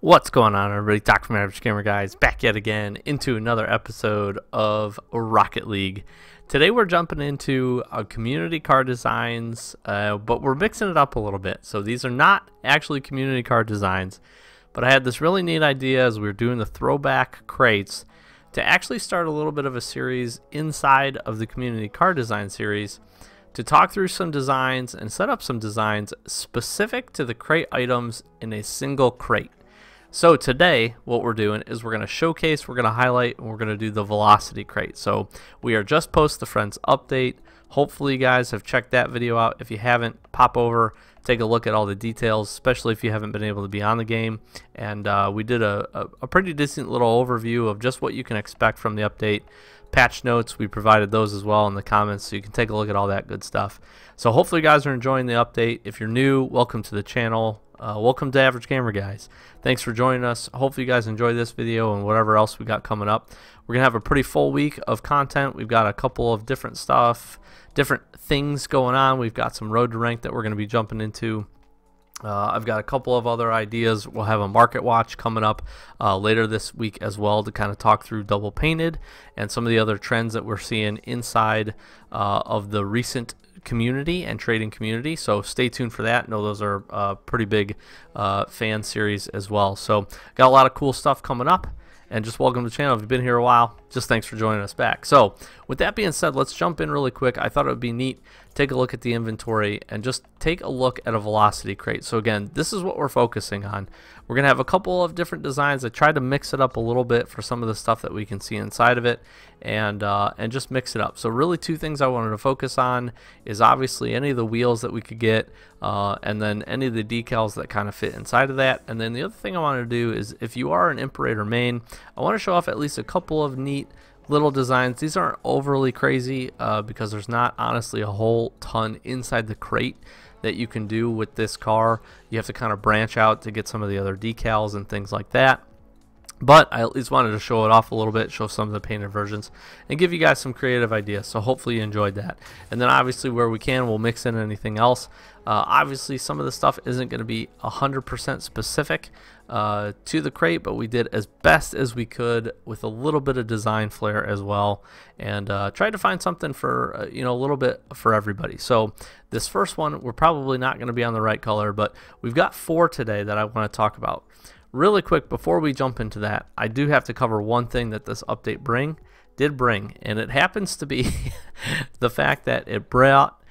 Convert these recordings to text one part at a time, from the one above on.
What's going on, everybody? Doc from Average Gamer Guys back yet again into another episode of Rocket League. Today we're jumping into community card designs, but we're mixing it up a little bit. So these are not actually community card designs, but I had this really neat idea as we were doing the throwback crates to actually start a little bit of a series inside of the community card design series to talk through some designs and set up some designs specific to the crate items in a single crate. So today what we're doing is we're going to showcase, we're going to highlight, and we're going to do the velocity crate. So we are just post the Friends update. Hopefully you guys have checked that video out. If you haven't, pop over, take a look at all the details, especially if you haven't been able to be on the game. And we did a pretty decent little overview of just what you can expect from the update. Patch notes, we provided those as well in the comments, so you can take a look at all that good stuff. So hopefully you guys are enjoying the update. If you're new, welcome to the channel. Welcome to Average Gamer Guys. Thanks for joining us. Hopefully you guys enjoy this video and whatever else we got coming up. We're gonna have a pretty full week of content. We've got a couple of different things going on. We've got some road to rank that we're gonna be jumping into. I've got a couple of other ideas. We'll have a market watch coming up later this week as well to kind of talk through double painted and some of the other trends that we're seeing inside of the recent community and trading community. So stay tuned for that. I know those are pretty big fan series as well. So got a lot of cool stuff coming up. And just welcome to the channel. If you've been here a while, just thanks for joining us back. So with that being said, let's jump in really quick. I thought it would be neat, take a look at the inventory and just take a look at a velocity crate. So again, this is what we're focusing on. We're gonna have a couple of different designs. I tried to mix it up a little bit for some of the stuff that we can see inside of it, and just mix it up. So really two things I wanted to focus on is obviously any of the wheels that we could get, and then any of the decals that kind of fit inside of that. And then the other thing I wanted to do is, if you are an Imperator main, I want to show off at least a couple of neat little designs. These aren't overly crazy because there's not honestly a whole ton inside the crate that you can do with this car. You have to kind of branch out to get some of the other decals and things like that. But I at least wanted to show it off a little bit, show some of the painted versions, and give you guys some creative ideas. So hopefully you enjoyed that. And then obviously where we can, we'll mix in anything else. Obviously some of the stuff isn't going to be 100% specific to the crate, but we did as best as we could with a little bit of design flair as well, and tried to find something for a little bit for everybody. So this first one, we're probably not going to be on the right color, but we've got 4 today that I want to talk about. Really quick, before we jump into that, I do have to cover one thing that this update did bring, and it happens to be the fact that it brought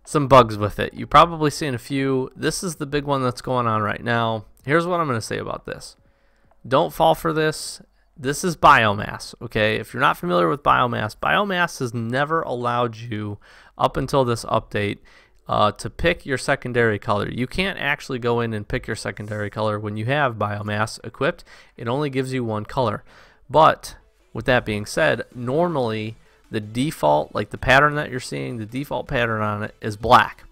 some bugs with it. You've probably seen a few. This is the big one that's going on right now. Here's what I'm going to say about this. Don't fall for this. This is biomass, okay? If you're not familiar with biomass has never allowed you, up until this update, to pick your secondary color. You can't actually go in and pick your secondary color when you have biomass equipped. It only gives you one color. But with that being said, normally the default, like the pattern that you're seeing, the default pattern on it is black.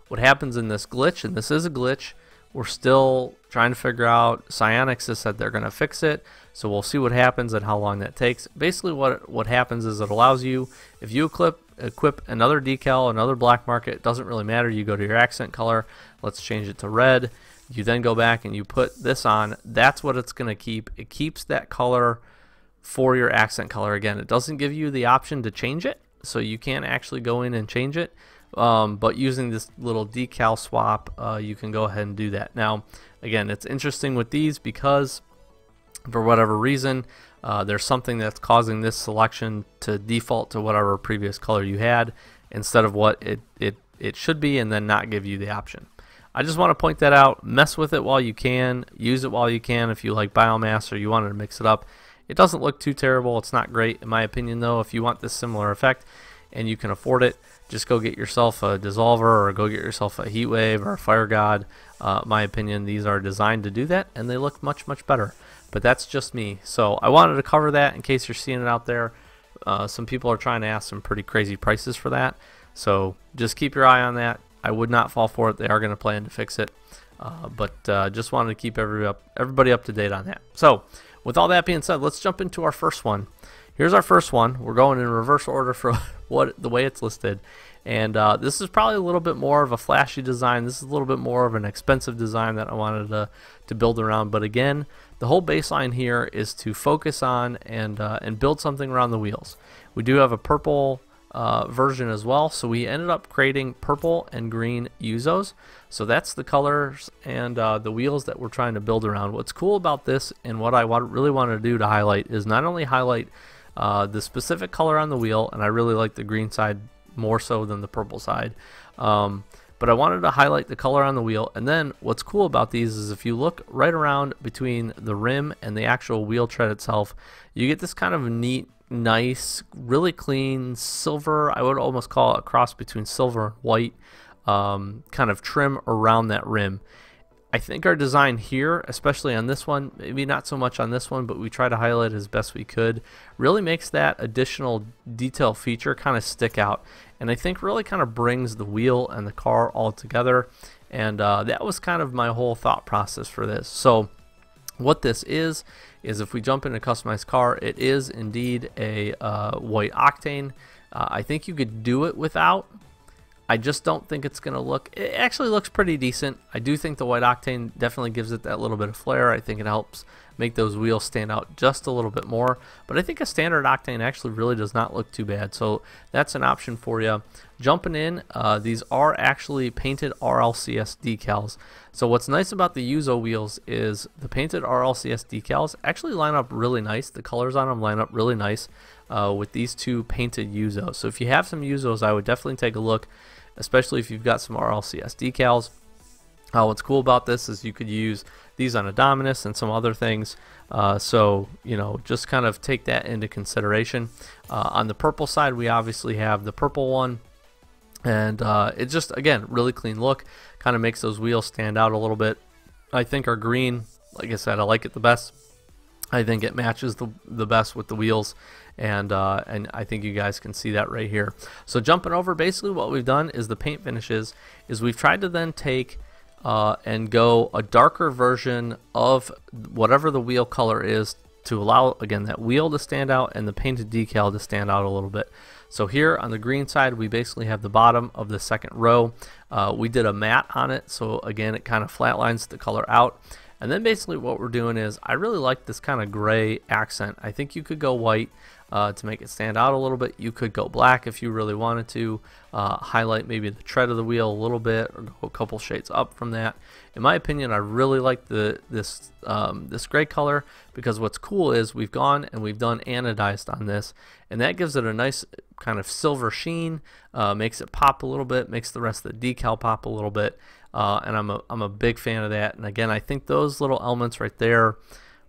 What happens in this glitch, and this is a glitch, we're still trying to figure out. Psyonix has said they're going to fix it, so we'll see what happens and how long that takes. Basically what happens is it allows you, if you equip another decal, another black market, it doesn't really matter. You go to your accent color, let's change it to red. You then go back and you put this on. That's what it's going to keep. It keeps that color for your accent color. Again, it doesn't give you the option to change it, so you can't actually go in and change it. But using this little decal swap, you can go ahead and do that. Now, again, it's interesting with these because for whatever reason, there's something that's causing this selection to default to whatever previous color you had instead of what it should be, and then not give you the option. I just want to point that out. Mess with it while you can. Use it while you can if you like biomass or you wanted to mix it up. It doesn't look too terrible. It's not great in my opinion though. If you want this similar effect and you can afford it, just go get yourself a Dissolver or go get yourself a Heat Wave or a Fire God. My opinion, these are designed to do that, and they look much better. But that's just me. So I wanted to cover that in case you're seeing it out there. Some people are trying to ask some pretty crazy prices for that. So just keep your eye on that. I would not fall for it. They are going to plan to fix it. But just wanted to keep everybody up to date on that. So with all that being said, let's jump into our first one. Here's our first one. We're going in reverse order for the way it's listed. And this is probably a little bit more of a flashy design. This is a little bit more of an expensive design that I wanted to build around. But again, the whole baseline here is to focus on and build something around the wheels. We do have a purple version as well, so we ended up creating purple and green Yuzos. So that's the colors and the wheels that we're trying to build around. What's cool about this, and what I really wanted to do to highlight, is not only highlight the specific color on the wheel, and I really like the green side more so than the purple side, but I wanted to highlight the color on the wheel. And then what's cool about these is if you look right around between the rim and the actual wheel tread itself, you get this kind of neat, nice, really clean silver, I would almost call it a cross between silver and white, kind of trim around that rim. I think our design here, especially on this one, maybe not so much on this one, but we try to highlight as best we could, really makes that additional detail feature kind of stick out, and I think really kind of brings the wheel and the car all together. And that was kind of my whole thought process for this. So what this is if we jump into customized car, it is indeed a white octane. I think you could do it without. I just don't think it's going to look, it actually looks pretty decent. I do think the white octane definitely gives it that little bit of flair. I think it helps make those wheels stand out just a little bit more, but I think a standard octane actually really does not look too bad. So that's an option for you. Jumping in, these are actually painted RLCS decals. So what's nice about the Yuzo wheels is the painted RLCS decals actually line up really nice. The colors on them line up really nice with these two painted Yuzos. So if you have some Yuzos, I would definitely take a look, especially if you've got some RLCS decals. What's cool about this is you could use these on a Dominus and some other things. So, you know, just kind of take that into consideration. On the purple side, we obviously have the purple one. And it's just, again, really clean look. Kind of makes those wheels stand out a little bit. I think our green, like I said, I like it the best. I think it matches the best with the wheels, and I think you guys can see that right here. So jumping over, basically what we've done is the paint finishes is we've tried to then take and go a darker version of whatever the wheel color is to allow, again, that wheel to stand out and the painted decal to stand out a little bit. So here on the green side, we basically have the bottom of the second row. We did a matte on it, so again, it kind of flatlines the color out. And then basically what we're doing is, I really like this kind of gray accent. I think you could go white to make it stand out a little bit. You could go black if you really wanted to, highlight maybe the tread of the wheel a little bit, or go a couple shades up from that. In my opinion, I really like this gray color, because what's cool is we've gone and we've done anodized on this, and that gives it a nice kind of silver sheen, makes it pop a little bit, makes the rest of the decal pop a little bit. And I'm a big fan of that. And again, I think those little elements right there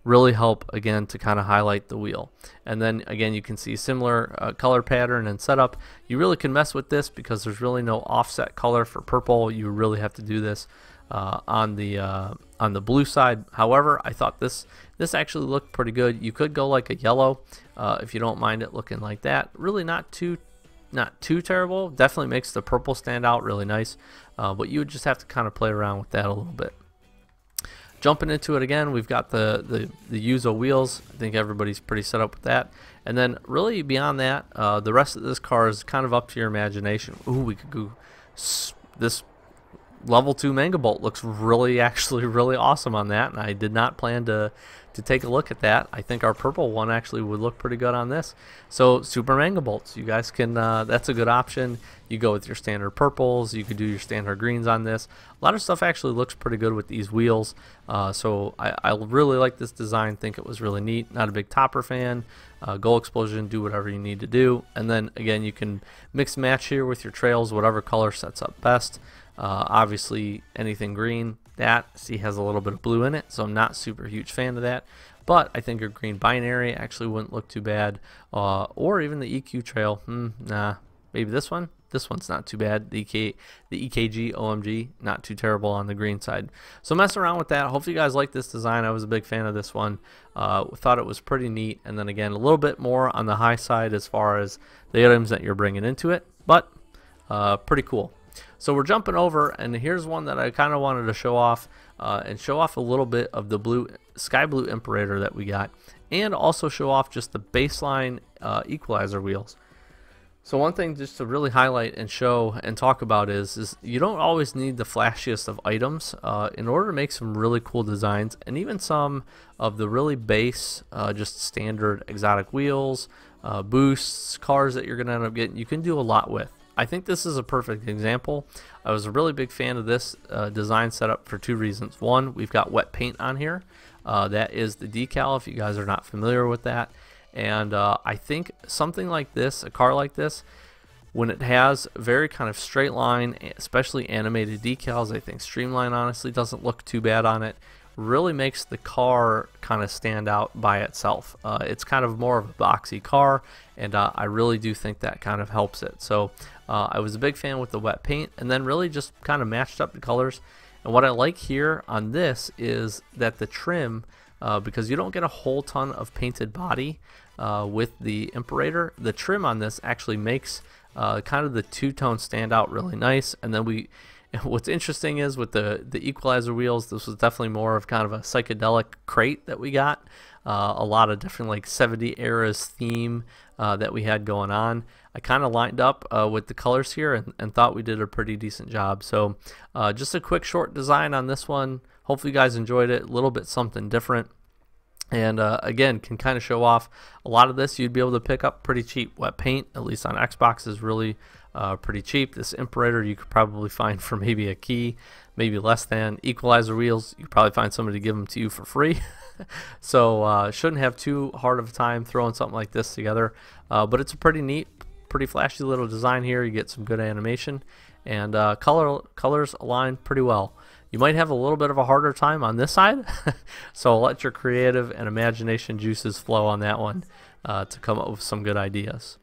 really help, again, to kind of highlight the wheel. And then again, you can see similar color pattern and setup. You really can mess with this because there's really no offset color for purple. You really have to do this on the blue side. However, I thought this actually looked pretty good. You could go like a yellow if you don't mind it looking like that. Really not too terrible. Definitely makes the purple stand out really nice, but you would just have to kind of play around with that a little bit. Jumping into it again, we've got the Yuzo wheels. I think everybody's pretty set up with that. And then really beyond that, the rest of this car is kind of up to your imagination. Ooh, we could go, this level 2 Mangabolt looks actually really awesome on that, and I did not plan to take a look at that. I think our purple one actually would look pretty good on this. So Super Mangabolts, you guys can, that's a good option. You go with your standard purples, you could do your standard greens on this. A lot of stuff actually looks pretty good with these wheels. So I really like this design, think it was really neat. Not a big topper fan. Goal Explosion, do whatever you need to do. And then again, you can mix match here with your trails, whatever color sets up best. Obviously anything green, that has a little bit of blue in it, so I'm not super huge fan of that, but I think a green binary actually wouldn't look too bad, or even the EQ trail. Nah, maybe this one's not too bad. The EKG OMG, not too terrible on the green side. So mess around with that. Hopefully you guys like this design. I was a big fan of this one. Thought it was pretty neat, and then again, a little bit more on the high side as far as the items that you're bringing into it, but pretty cool. So we're jumping over, and here's one that I kind of wanted to show off, and show off a little bit of the sky blue Imperator that we got, and also show off just the baseline equalizer wheels. So one thing just to really highlight and show and talk about is you don't always need the flashiest of items in order to make some really cool designs, and even some of the really base, just standard exotic wheels, boosts, cars that you're going to end up getting, you can do a lot with. I think this is a perfect example. I was a really big fan of this design setup for two reasons. One, we've got wet paint on here. That is the decal, if you guys are not familiar with that. And I think something like this, a car like this, when it has very kind of straight line, especially animated decals, I think Streamline honestly doesn't look too bad on it. Really makes the car kind of stand out by itself. It's kind of more of a boxy car, and I really do think that kind of helps it. So I was a big fan with the wet paint, and then really just kind of matched up the colors. And what I like here on this is that the trim, because you don't get a whole ton of painted body with the Imperator, the trim on this actually makes kind of the two-tone stand out really nice. And then what's interesting is with the equalizer wheels, this was definitely more of kind of a psychedelic crate that we got. A lot of different like 70 eras theme that we had going on. I kind of lined up with the colors here and thought we did a pretty decent job. So just a quick short design on this one. Hopefully you guys enjoyed it. A little bit something different. And again, can kind of show off a lot of this you'd be able to pick up pretty cheap. Wet paint, at least on Xbox, is really pretty cheap. This Imperator you could probably find for maybe a key, maybe less than. Equalizer wheels, you could probably find somebody to give them to you for free. So shouldn't have too hard of a time throwing something like this together. But it's a pretty neat, pretty flashy little design here. You get some good animation, and colors align pretty well. You might have a little bit of a harder time on this side, so let your creative and imagination juices flow on that one to come up with some good ideas.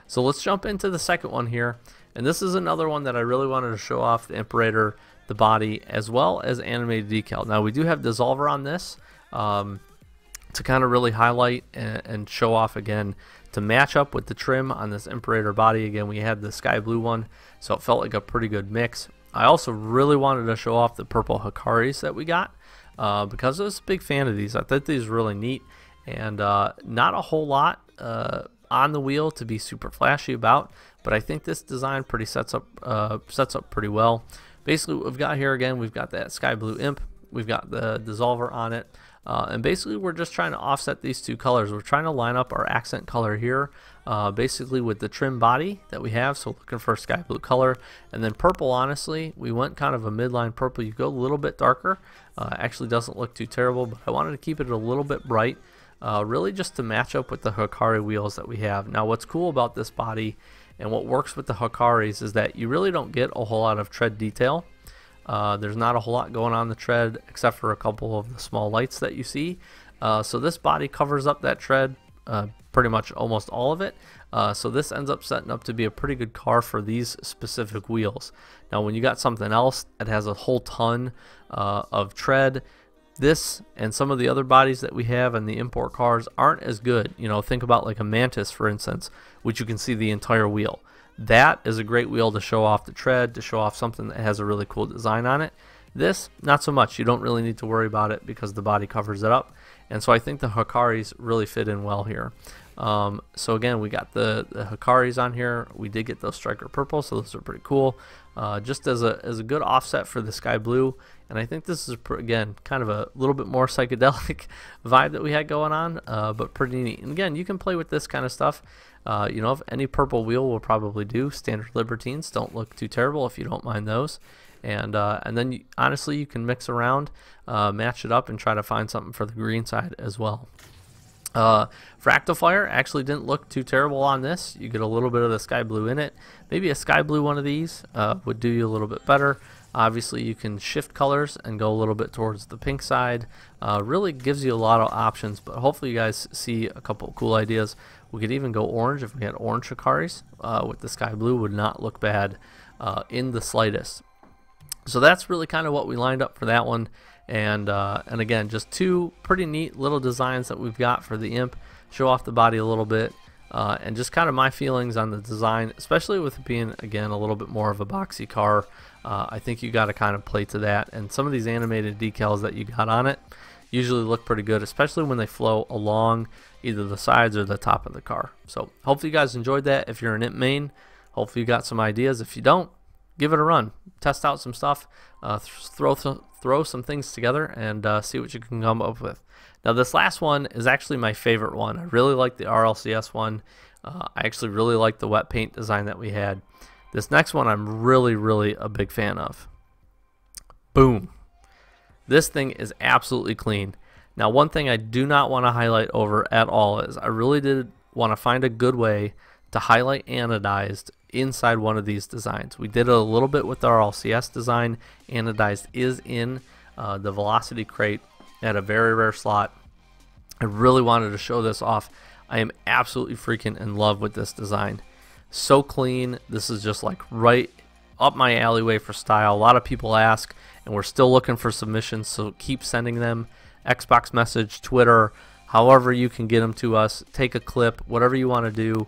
So let's jump into the second one here, and this is another one that I really wanted to show off: the Imperator, the body, as well as animated decal. Now we do have Dissolver on this to kind of really highlight and show off again, to match up with the trim on this Imperator body. Again, we had the sky blue one, so it felt like a pretty good mix. I also really wanted to show off the purple Hikaris that we got because I was a big fan of these. I thought these were really neat, and not a whole lot on the wheel to be super flashy about, but I think this design sets up pretty well. Basically what we've got here, again, we've got that sky blue imp, we've got the Dissolver on it, and basically we're just trying to offset these two colors. We're trying to line up our accent color here basically with the trim body that we have, so looking for a sky blue color. And then purple, honestly, we went kind of a midline purple. You go a little bit darker, actually doesn't look too terrible, but I wanted to keep it a little bit bright, really just to match up with the Hikari wheels that we have. Now what's cool about this body and what works with the Hikaris is that you really don't get a whole lot of tread detail. There's not a whole lot going on the tread except for a couple of the small lights that you see. So this body covers up that tread, pretty much almost all of it. So this ends up setting up to be a pretty good car for these specific wheels. Now when you got something else that has a whole ton of tread, this and some of the other bodies that we have in the import cars aren't as good. You know, think about like a Mantis, for instance, which you can see the entire wheel. That is a great wheel to show off the tread, to show off something that has a really cool design on it. This, not so much. You don't really need to worry about it because the body covers it up. And so I think the Hikaris really fit in well here. So again, we got the Hikaris on here. We did get those striker purple, so those are pretty cool. Just as a good offset for the sky blue. And I think this is, again, kind of a little bit more psychedelic vibe that we had going on, but pretty neat. And again, you can play with this kind of stuff. You know, if any purple wheel will probably do. Standard Libertines don't look too terrible if you don't mind those. And then honestly, you can mix around, match it up, and try to find something for the green side as well. Fractal Fire actually didn't look too terrible on this. You get a little bit of the sky blue in it. Maybe a sky blue one of these would do you a little bit better. Obviously you can shift colors and go a little bit towards the pink side. Really gives you a lot of options, but hopefully you guys see a couple of cool ideas. We could even go orange if we had orange Hikaris with the sky blue. Would not look bad in the slightest. So that's really kind of what we lined up for that one. And again, just two pretty neat little designs that we've got for the Imp. Show off the body a little bit, and just kind of my feelings on the design, especially with it being, again, a little bit more of a boxy car. I think you got to kind of play to that. And some of these animated decals that you got on it, usually look pretty good, especially when they flow along either the sides or the top of the car. So hopefully you guys enjoyed that. If you're an Imp main, hopefully you got some ideas. If you don't, give it a run, test out some stuff, throw some things together, and see what you can come up with. Now this last one is actually my favorite one. I really like the RLCS one. I actually really like the wet paint design that we had. This next one I'm really a big fan of. Boom. This thing is absolutely clean. Now one thing I do not want to highlight over at all is I really did want to find a good way to highlight anodized inside one of these designs. We did it a little bit with our RLCS design. Anodized is in the Velocity crate at a very rare slot. I really wanted to show this off. I am absolutely freaking in love with this design. So clean. This is just like right up my alleyway for style. A lot of people ask, and we're still looking for submissions, so keep sending them. Xbox message, Twitter, however you can get them to us. Take a clip, whatever you want to do,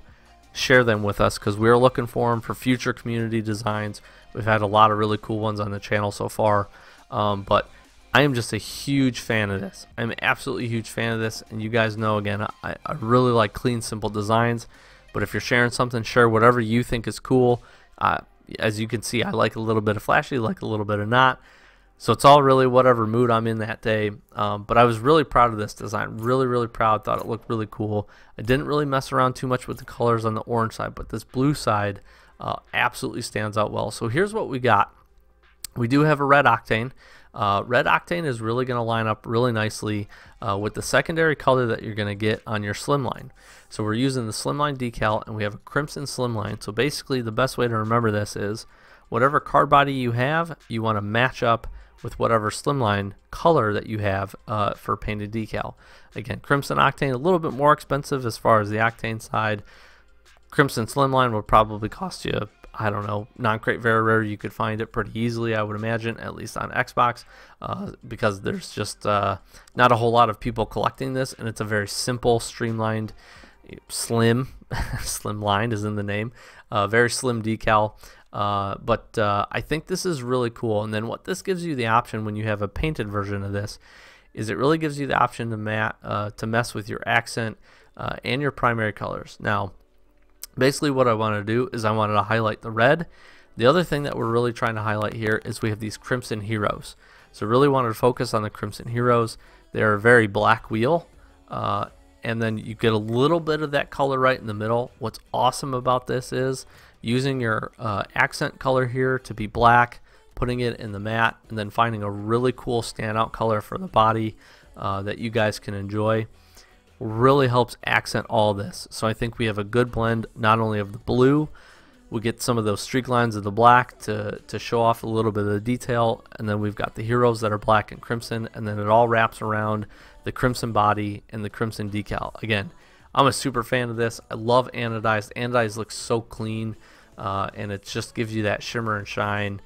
share them with us, because we're looking for them for future community designs. We've had a lot of really cool ones on the channel so far, but I am just a huge fan of this. I'm absolutely a huge fan of this, and you guys know, again, I really like clean, simple designs. But if you're sharing something, share whatever you think is cool. As you can see, I like a little bit of flashy, like a little bit of not. So it's all really whatever mood I'm in that day. But I was really proud of this design. Really proud. Thought it looked really cool. I didn't really mess around too much with the colors on the orange side, but this blue side absolutely stands out well. So here's what we got. We do have a red octane. Red octane is really going to line up really nicely with the secondary color that you're going to get on your slimline. So we're using the slimline decal, and we have a crimson slimline. So basically the best way to remember this is whatever card body you have, you want to match up with whatever slimline color that you have for painted decal. Again, crimson octane, a little bit more expensive as far as the octane side. Crimson slimline would probably cost you, I don't know, non-crate very rare. You could find it pretty easily, I would imagine, at least on Xbox, because there's just not a whole lot of people collecting this, and it's a very simple, streamlined, slim line is in the name, very slim decal. But I think this is really cool. And then what this gives you the option when you have a painted version of this is it really gives you the option to mess with your accent and your primary colors. Now, basically what I want to do is I wanted to highlight the red. The other thing that we're really trying to highlight here is we have these Crimson Heroes. So really wanted to focus on the Crimson Heroes. They're a very black wheel. And then you get a little bit of that color right in the middle. What's awesome about this is using your accent color here to be black, putting it in the matte, and then finding a really cool standout color for the body that you guys can enjoy. Really helps accent all this. So I think we have a good blend not only of the blue, we get some of those streak lines of the black to show off a little bit of the detail, and then we've got the heroes that are black and crimson, and then it all wraps around the crimson body and the crimson decal. Again, I'm a super fan of this. I love anodized. Anodized looks so clean, and it just gives you that shimmer and shine.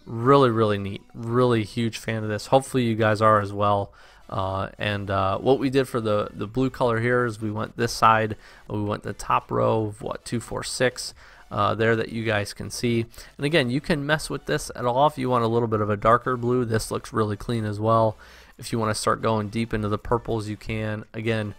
Really neat. Really huge fan of this. Hopefully you guys are as well. What we did for the blue color here is we went this side. We went the top row of what, 2, 4, 6 there that you guys can see. And again, you can mess with this at all. If you want a little bit of a darker blue, this looks really clean as well. If you want to start going deep into the purples, you can. Again,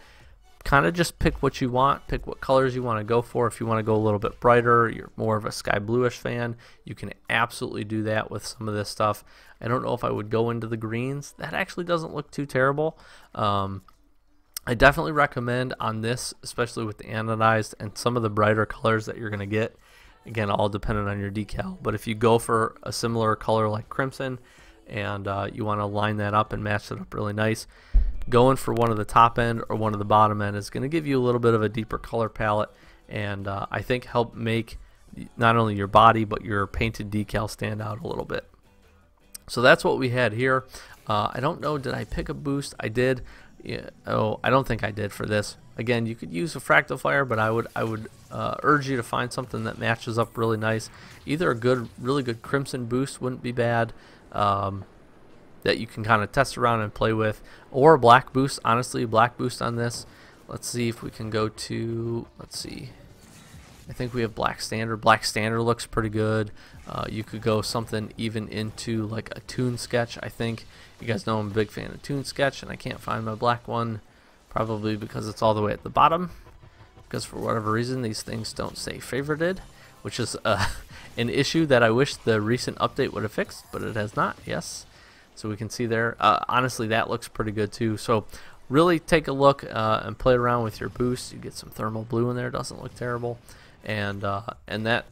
kind of just pick what you want, pick what colors you want to go for. If you want to go a little bit brighter, you're more of a sky bluish fan, you can absolutely do that with some of this stuff. I don't know if I would go into the greens. That actually doesn't look too terrible. I definitely recommend on this, especially with the anodized and some of the brighter colors that you're going to get. Again, all dependent on your decal. But if you go for a similar color like crimson and you want to line that up and match it up really nice, going for one of the top end or one of the bottom end is going to give you a little bit of a deeper color palette, and I think help make not only your body but your painted decal stand out a little bit. So that's what we had here. I don't know, did I pick a boost? I did. Yeah, oh, I don't think I did for this. Again, you could use a fractal fire, but I would urge you to find something that matches up really nice. Either a really good crimson boost wouldn't be bad, that you can kind of test around and play with, or a black boost. Honestly, black boost on this. Let's see if we can go to, let's see, I think we have black standard. Black standard looks pretty good. You could go something even into like a toon sketch, I think, You guys know I'm a big fan of Toon Sketch, and I can't find my black one, probably because it's all the way at the bottom, because for whatever reason these things don't say favorited, which is an issue that I wish the recent update would have fixed, but it has not. Yes, so we can see there. Honestly, that looks pretty good too. So really take a look and play around with your boost. You get some thermal blue in there, doesn't look terrible. And that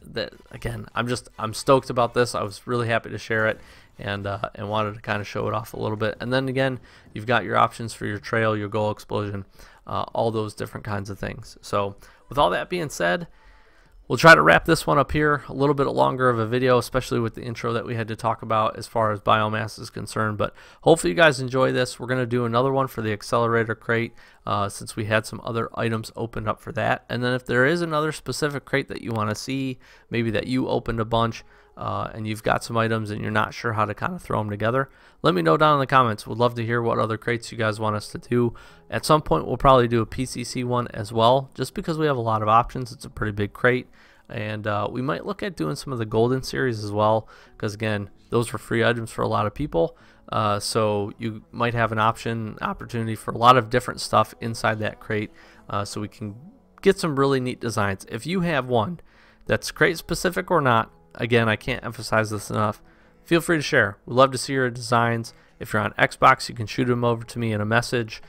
again, I'm stoked about this. I was really happy to share it, and wanted to kind of show it off a little bit. And then again, you've got your options for your trail, your goal explosion, all those different kinds of things. So with all that being said, we'll try to wrap this one up here. A little bit longer of a video, especially with the intro that we had to talk about as far as biomass is concerned. But hopefully you guys enjoy this. We're going to do another one for the accelerator crate, since we had some other items opened up for that. And then if there is another specific crate that you want to see, maybe that you opened a bunch, and you've got some items and you're not sure how to kind of throw them together, let me know down in the comments. We'd love to hear what other crates you guys want us to do. At some point we'll probably do a PCC one as well, just because we have a lot of options. It's a pretty big crate, and we might look at doing some of the golden series as well, because again, those were free items for a lot of people. So you might have an opportunity for a lot of different stuff inside that crate, so we can get some really neat designs. If you have one that's crate specific or not, again, I can't emphasize this enough, feel free to share. We'd love to see your designs. If you're on Xbox, you can shoot them over to me in a message.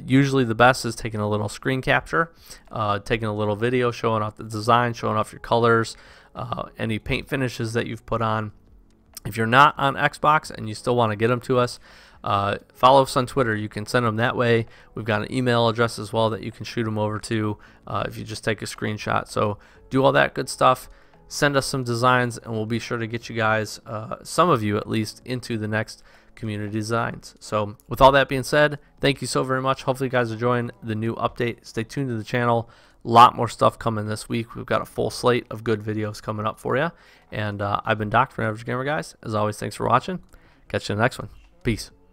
Usually the best is taking a little screen capture, taking a little video showing off the design, showing off your colors, any paint finishes that you've put on. If you're not on Xbox and you still want to get them to us, follow us on Twitter. You can send them that way. We've got an email address as well that you can shoot them over to if you just take a screenshot. So do all that good stuff. Send us some designs, and we'll be sure to get you guys, some of you at least, into the next community designs. So with all that being said, thank you so very much. Hopefully you guys are enjoying the new update. Stay tuned to the channel. A lot more stuff coming this week. We've got a full slate of good videos coming up for you. And I've been Doc from Average Gamer Guys. As always, thanks for watching. Catch you in the next one. Peace.